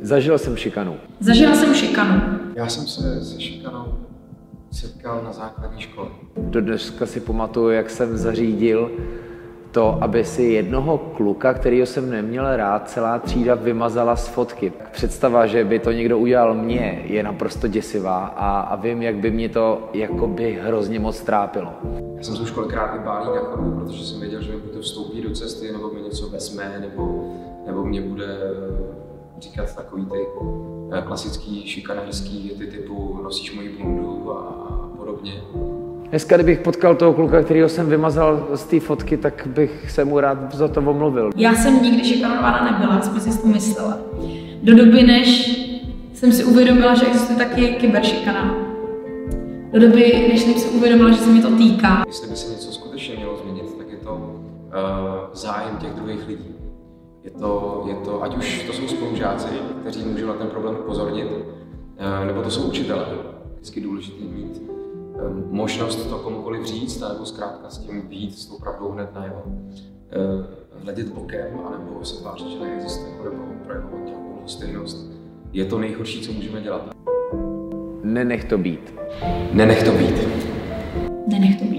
Zažil jsem šikanu. Zažila jsem šikanu. Já jsem se se šikanou setkal na základní škole. Do dneska si pamatuju, jak jsem zařídil to, aby si jednoho kluka, kterýho jsem neměl rád, celá třída vymazala z fotky. Představa, že by to někdo udělal mně, je naprosto děsivá a vím, jak by mě to jakoby hrozně moc trápilo. Já jsem se už kolikrát i bálí na chodbu, protože jsem věděl, že mi buď to vstoupí do cesty, nebo mi něco vezme, nebo mě bude říkat takový ty klasický šikanářský věty typu nosíš moji bundu a podobně. Dneska, kdybych potkal toho kluka, kterýho jsem vymazal z té fotky, tak bych se mu rád za to omluvil. Já jsem nikdy šikanovaná nebyla, jsem si to myslela. Do doby, než jsem si uvědomila, že existuje taky kyberšikana. Do doby, než jsem si uvědomila, že se mi to týká. Jestli by se něco skutečně mělo změnit, tak je to zájem těch druhých lidí. Je to, ať už to jsou spolužáci, kteří můžou na ten problém upozornit, nebo to jsou učitelé. Vždycky důležité mít možnost to komukoliv říct, nebo zkrátka s tím být s tou pravdou hned najevo. Hledět bokem, anebo se tvářit, že neexistuje, nebo projevovat nějakou lhostejnost. Je to nejhorší, co můžeme dělat. Nenech to být. Nenech to být. Nenech to být.